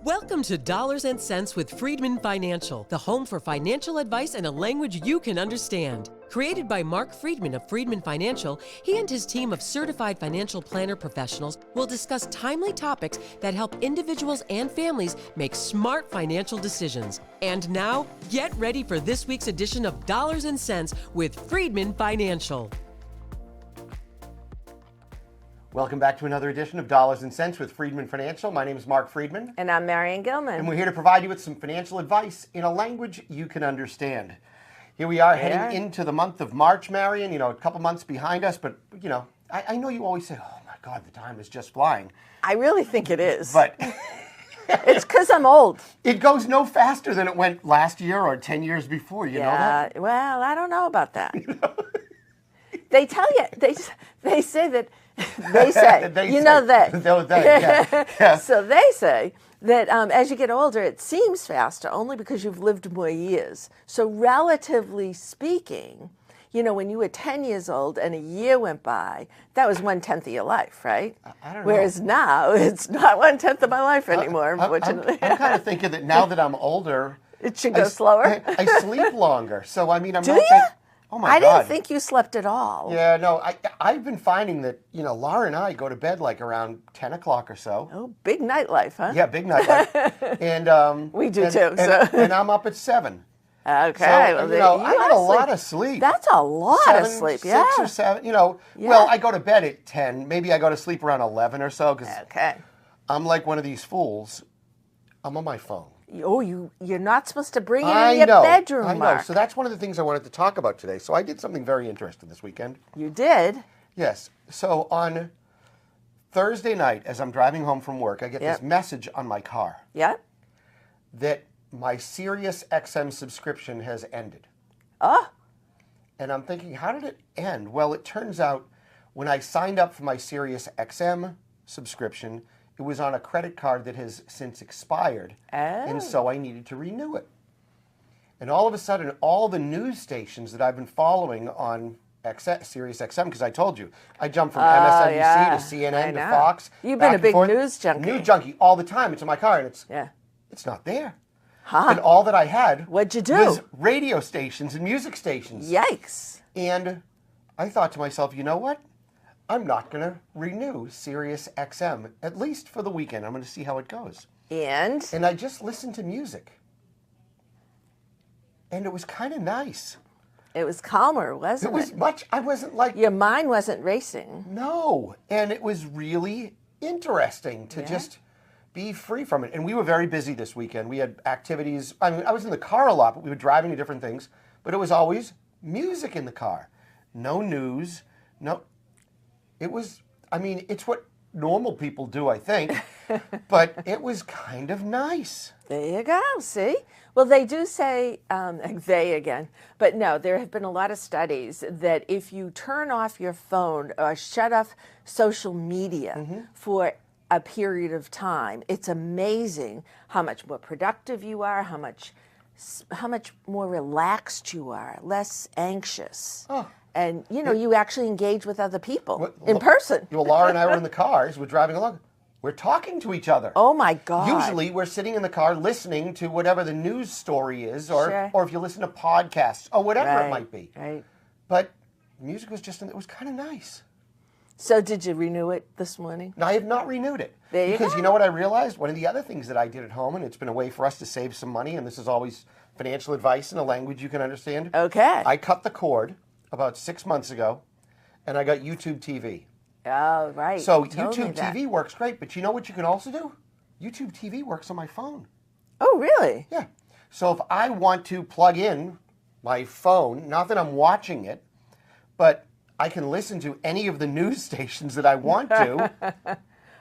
Welcome to Dollars and Cents with Freedman Financial, the home for financial advice in a language you can understand. Created by Marc Freedman of Freedman Financial, he and his team of certified financial planner professionals will discuss timely topics that help individuals and families make smart financial decisions. And now, get ready for this week's edition of Dollars and Cents with Freedman Financial. Welcome back to another edition of Dollars and Cents with Freedman Financial. My name is Marc Freedman. And I'm Marian Gilman. And we're here to provide you with some financial advice in a language you can understand. Here we are heading into the month of March, Marian. You know, a couple months behind us, but, you know, I know you always say, oh my God, the time is just flying. I really think it is. But it's because I'm old. It goes no faster than it went last year or 10 years before, you know that? Well, I don't know about that. They tell you, they say that, they say, yeah. So they say that as you get older, it seems faster only because you've lived more years. So relatively speaking, you know, when you were 10 years old and a year went by, that was 1/10 of your life, right? I don't know. Whereas now, it's not 1/10 of my life anymore, unfortunately. I'm kind of thinking that now that I'm older, it should go slower. I sleep longer. So, I mean, I'm Do not you? that... Oh my God. I didn't think you slept at all. Yeah, no, I've been finding that, you know, Laura and I go to bed like around 10 o'clock or so. Oh, big nightlife, huh? Yeah, big nightlife. And we do too. And I'm up at 7. Okay. So, well, you know, I got a lot of sleep. That's a lot of sleep, 6 yeah. or 7, you know. Yeah. Well, I go to bed at 10. Maybe I go to sleep around 11 or so because I'm like one of these fools. I'm on my phone. Oh, you're not supposed to bring it in your bedroom, I know. Mark. So that's one of the things I wanted to talk about today. So I did something very interesting this weekend. You did? Yes. So on Thursday night, as I'm driving home from work, I get this message on my car. Yeah. That my Sirius XM subscription has ended. Oh. And I'm thinking, how did it end? Well, it turns out when I signed up for my Sirius XM subscription, it was on a credit card that has since expired. Oh. And so I needed to renew it. And all of a sudden, all the news stations that I've been following on Sirius XM, because I told you, I jumped from MSNBC to CNN to Fox. You've been a big news junkie. News junkie all the time. It's in my car, and it's not there. Huh. And all that I had What'd you do? was radio stations and music stations. Yikes. And I thought to myself, you know what? I'm not going to renew Sirius XM, at least for the weekend. I'm going to see how it goes. And I just listened to music. And it was kind of nice. It was calmer, wasn't it? It was much, I wasn't like... Your mind wasn't racing. No. And it was really interesting to just be free from it. And we were very busy this weekend. We had activities. I mean, I was in the car a lot, but we were driving to different things. But it was always music in the car. No news. No... It was, I mean, it's what normal people do, I think, but it was kind of nice. There you go, see? Well, they do say, they again, but no, there have been a lot of studies that if you turn off your phone or shut off social media for a period of time, it's amazing how much more productive you are, how much more relaxed you are, less anxious. Oh. And, you know, you actually engage with other people in person. Well, Laura and I were in the cars. We're driving along. We're talking to each other. Oh, my God. Usually we're sitting in the car listening to whatever the news story is or if you listen to podcasts or whatever it might be. Right. But music was it was kind of nice. So did you renew it this morning? No, I have not renewed it. There you Because go. you know what I realized? One of the other things that I did at home, and it's been a way for us to save some money, and this is always financial advice in a language you can understand. Okay. I cut the cord about 6 months ago, and I got YouTube TV. Oh, right. So You told me YouTube that. TV works great, but you know what you can also do? YouTube TV works on my phone. Oh, really? Yeah. So if I want to plug in my phone, not that I'm watching it, but I can listen to any of the news stations that I want to through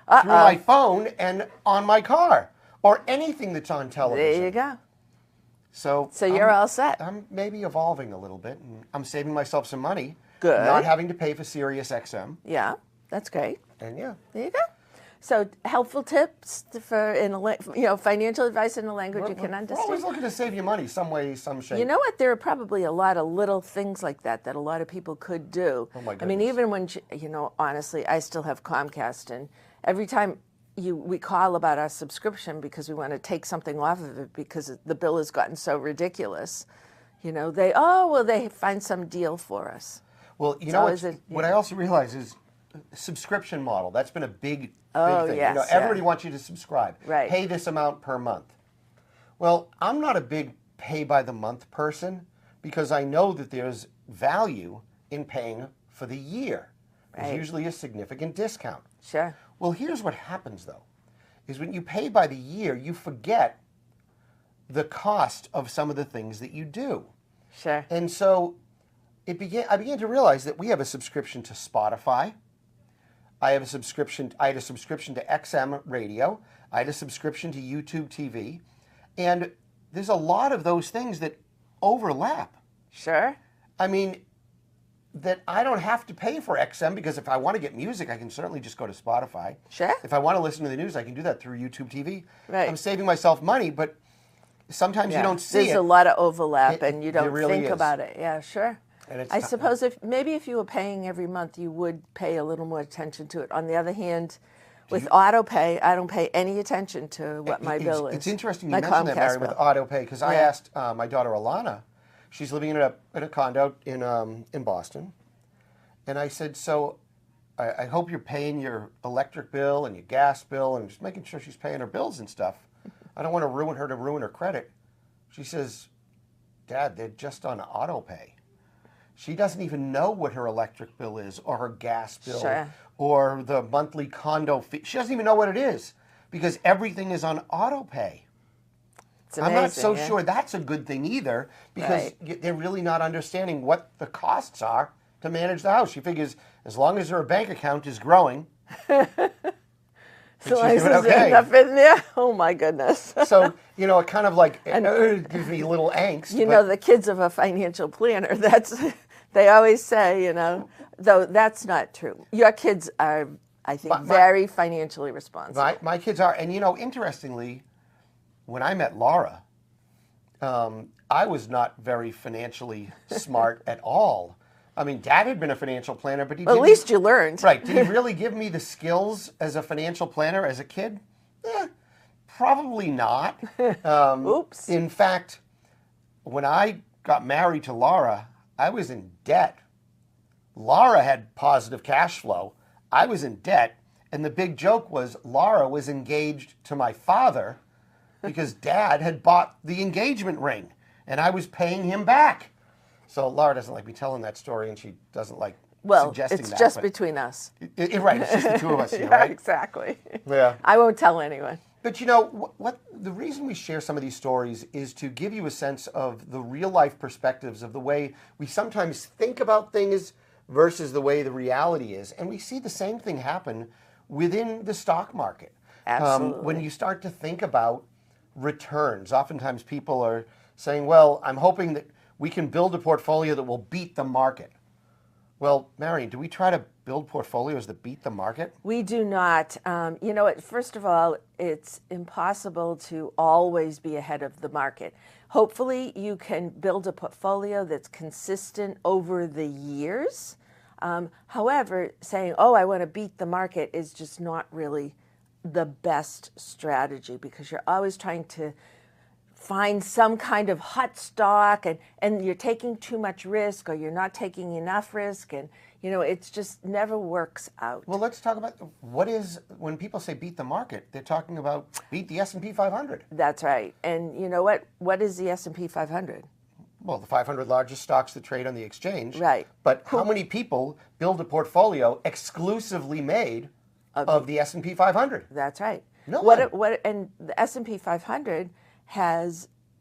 my phone and on my car, or anything that's on television. There you go. So you're all set. I'm maybe evolving a little bit, and I'm saving myself some money. Good. Not having to pay for Sirius XM. Yeah, that's great. And yeah. There you go. So helpful tips for financial advice in a language you can We're understand. always looking to save you money, some way, some shape. You know what? There are probably a lot of little things like that a lot of people could do. Oh my I mean, goodness. even when honestly, I still have Comcast, and every time we call about our subscription because we want to take something off of it because the bill has gotten so ridiculous. They find some deal for us. Well, what I also realize is subscription model. That's been a big thing. Yes, everybody wants you to subscribe. Right. Pay this amount per month. Well, I'm not a big pay by the month person because I know that there's value in paying for the year. There's Right. usually a significant discount. Sure. Well, here's what happens though, is when you pay by the year, you forget the cost of some of the things that you do. Sure. And so I began to realize that we have a subscription to Spotify. I had a subscription to XM radio. I had a subscription to YouTube TV. And there's a lot of those things that overlap. Sure. I mean, that I don't have to pay for XM because if I want to get music, I can certainly just go to Spotify. Sure. If I want to listen to the news, I can do that through YouTube TV. Right. I'm saving myself money, but sometimes you don't see it. There's a lot of overlap, and you don't really think is. about it. Yeah, sure. And I suppose if you were paying every month, you would pay a little more attention to it. On the other hand, with auto pay, I don't pay any attention to what my bill is. It's interesting you My mentioned that, Mary, Comcast with bill. auto pay, because I Yeah. asked my daughter Alana, she's living in a condo in Boston, and I said, so I hope you're paying your electric bill and your gas bill and just making sure she's paying her bills and stuff. I don't want to ruin her credit. She says, Dad, they're just on auto pay. She doesn't even know what her electric bill is or her gas bill Sure. or the monthly condo fee. She doesn't even know what it is because everything is on auto pay. It's I'm not amazing, so yeah. sure that's a good thing either because they're really not understanding what the costs are to manage the house. She figures as long as her bank account is growing, So she's doing there's okay. enough in there. Oh my goodness. So, it kind of like it gives me a little angst. You but- know, the kids of a financial planner, they always say, though that's not true. Your kids are, I think, very financially responsible. My kids are. And, interestingly, when I met Laura, I was not very financially smart at all. I mean, Dad had been a financial planner, but he Well, at didn't. least you learned. Right. Did he really give me the skills as a financial planner as a kid? Probably not. Oops. In fact, when I got married to Laura, I was in debt. Laura had positive cash flow. I was in debt. And the big joke was Laura was engaged to my father because Dad had bought the engagement ring and I was paying him back. So Laura doesn't like me telling that story and she doesn't like suggesting it's that. just but- between us. Right, it's just the two of us here, Yeah, right? exactly. Yeah. I won't tell anyone. But what the reason we share some of these stories is to give you a sense of the real life perspectives of the way we sometimes think about things versus the way the reality is. And we see the same thing happen within the stock market. Absolutely. When you start to think about returns, oftentimes people are saying, well, I'm hoping that we can build a portfolio that will beat the market. Well, Marion, do we try to build portfolios that beat the market? We do not. First of all, it's impossible to always be ahead of the market. Hopefully, you can build a portfolio that's consistent over the years. However, saying, I want to beat the market is just not really the best strategy because you're always trying to find some kind of hot stock and you're taking too much risk or you're not taking enough risk and it's just never works out. Well, let's talk about when people say beat the market, they're talking about beat the S&P 500. That's right. And you know what is the S&P 500? Well, the 500 largest stocks that trade on the exchange. Right. But how many people build a portfolio exclusively made of the S&P 500? That's right. No one. And the S&P 500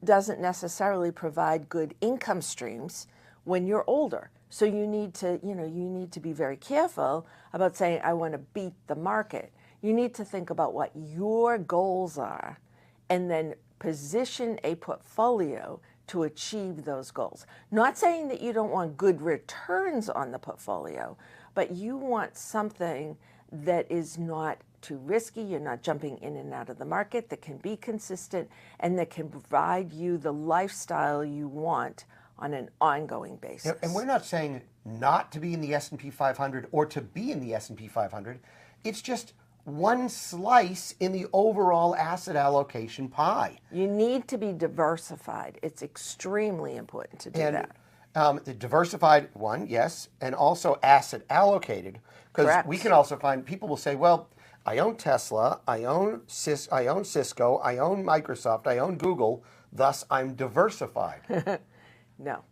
doesn't necessarily provide good income streams when you're older. So you need to be very careful about saying I want to beat the market. You need to think about what your goals are and then position a portfolio to achieve those goals. Not saying that you don't want good returns on the portfolio, but you want something that is not too risky, you're not jumping in and out of the market, that can be consistent and that can provide you the lifestyle you want on an ongoing basis. And we're not saying not to be in the S&P 500 or to be in the S&P 500. It's just one slice in the overall asset allocation pie. You need to be diversified. It's extremely important to do that. The diversified one, yes, and also asset allocated, because we can also find people will say, well, I own Tesla, I own Cisco, I own Microsoft, I own Google, thus I'm diversified. No.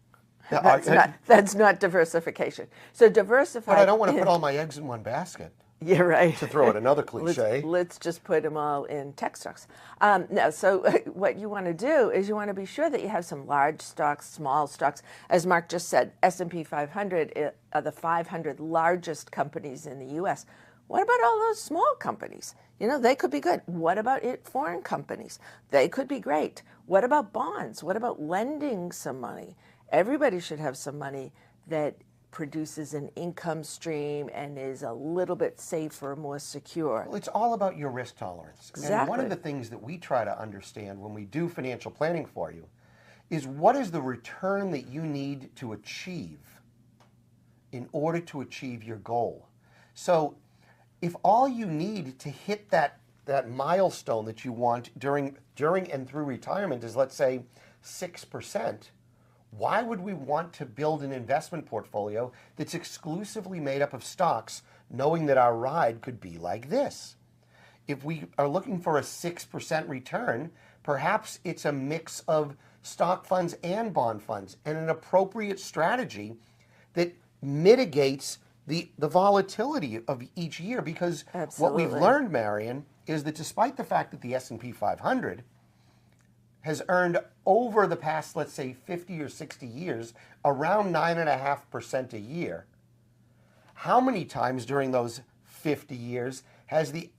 Now, That's not diversification. So diversified. But I don't want to put all my eggs in one basket. You're right. To throw out another cliche. Let's just put them all in tech stocks. No, so what you want to do is you want to be sure that you have some large stocks, small stocks. As Mark just said, S&P 500 are the 500 largest companies in the U.S. What about all those small companies? You know, they could be good. What about foreign companies? They could be great. What about bonds? What about lending some money? Everybody should have some money that produces an income stream and is a little bit safer, more secure. Well, it's all about your risk tolerance. Exactly. And one of the things that we try to understand when we do financial planning for you is what is the return that you need to achieve in order to achieve your goal. So if all you need to hit that milestone that you want during and through retirement is, let's say, 6%, why would we want to build an investment portfolio that's exclusively made up of stocks, knowing that our ride could be like this? If we are looking for a 6% return, perhaps it's a mix of stock funds and bond funds, and an appropriate strategy that mitigates the volatility of each year. Because what we've learned, Marion, is that despite the fact that the S&P 500 has earned over the past, let's say, 50 or 60 years, around 9.5% a year, how many times during those 50 years has the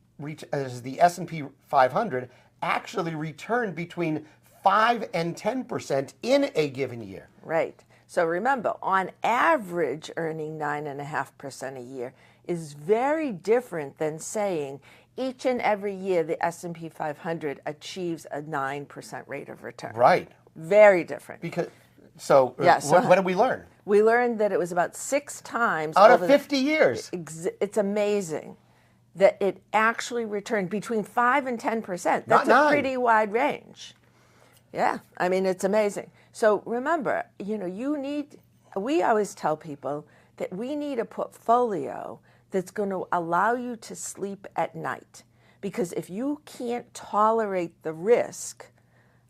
S&P 500 actually returned between 5 and 10% in a given year? Right. So remember, on average, earning 9.5% a year is very different than saying each and every year the S&P 500 achieves a 9% rate of return. Right. Very different. What did we learn? We learned that it was about 6 times out of 50 years. It's amazing that it actually returned between 5 and 10%. That's a pretty wide range. Yeah, I mean, it's amazing. So remember, we always tell people that we need a portfolio that's going to allow you to sleep at night. Because if you can't tolerate the risk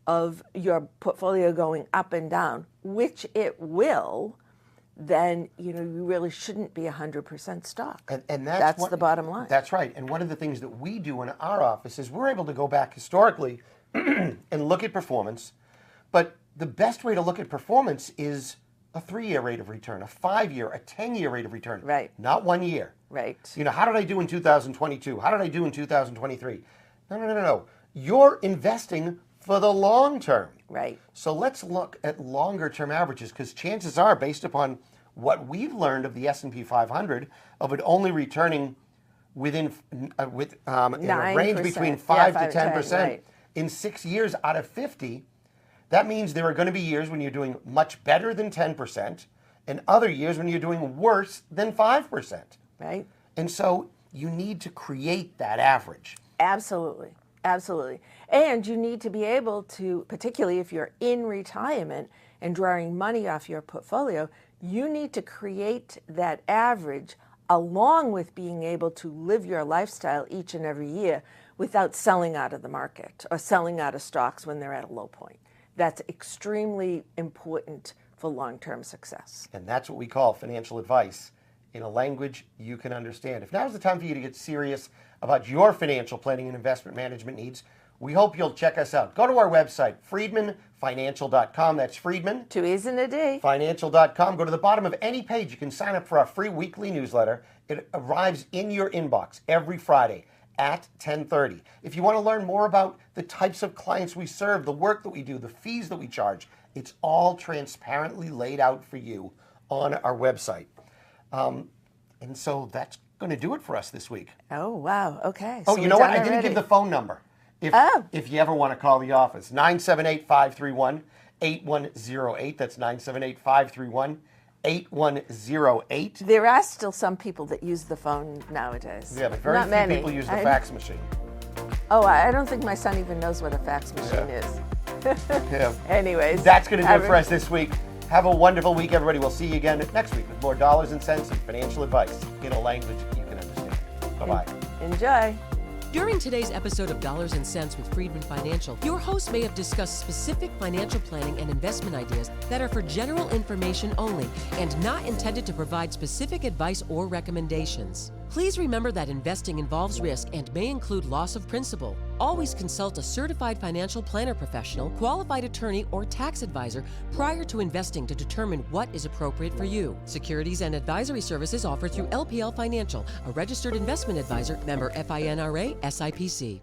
of your portfolio going up and down, which it will, then you really shouldn't be 100% stock. And that's the bottom line. That's right. And one of the things that we do in our office is we're able to go back historically and look at performance. But the best way to look at performance is a 3-year rate of return, a 5-year, a 10-year rate of return. Right. Not 1 year. Right. How did I do in 2022? How did I do in 2023? No. You're investing for the long term. Right. So let's look at longer term averages, because chances are, based upon what we've learned of the S&P 500, of it only returning in a range between 5 to 10% right. in 6 years out of 50, that means there are going to be years when you're doing much better than 10% and other years when you're doing worse than 5%. Right. And so you need to create that average. Absolutely. Absolutely. And you need to be able to, particularly if you're in retirement and drawing money off your portfolio, you need to create that average along with being able to live your lifestyle each and every year without selling out of the market or selling out of stocks when they're at a low point. That's extremely important for long-term success. And that's what we call financial advice in a language you can understand. If now's the time for you to get serious about your financial planning and investment management needs, we hope you'll check us out. Go to our website, freedmanfinancial.com. That's Freedman. 2 E's and a D. Financial.com. Go to the bottom of any page. You can sign up for our free weekly newsletter. It arrives in your inbox every Friday at 10:30. If you want to learn more about the types of clients we serve, the work that we do, the fees that we charge, it's all transparently laid out for you on our website. And so that's going to do it for us this week. Oh, wow. Okay. Oh, So you know what? I already. didn't give the phone number. If you ever want to call the office, 978-531-8108. That's 978-531-8108. 8108. There are still some people that use the phone nowadays. Yeah, but very Not few many. people use the fax machine. Oh, I don't think my son even knows what a fax machine is. Yeah. Anyways. That's going to do it for us this week. Have a wonderful week, everybody. We'll see you again next week with more dollars and cents and financial advice in a language you can understand. Bye-bye. Enjoy. During today's episode of Dollars and Cents with Freedman Financial, your host may have discussed specific financial planning and investment ideas that are for general information only and not intended to provide specific advice or recommendations. Please remember that investing involves risk and may include loss of principal. Always consult a certified financial planner professional, qualified attorney, or tax advisor prior to investing to determine what is appropriate for you. Securities and advisory services offered through LPL Financial, a registered investment advisor, member FINRA, SIPC.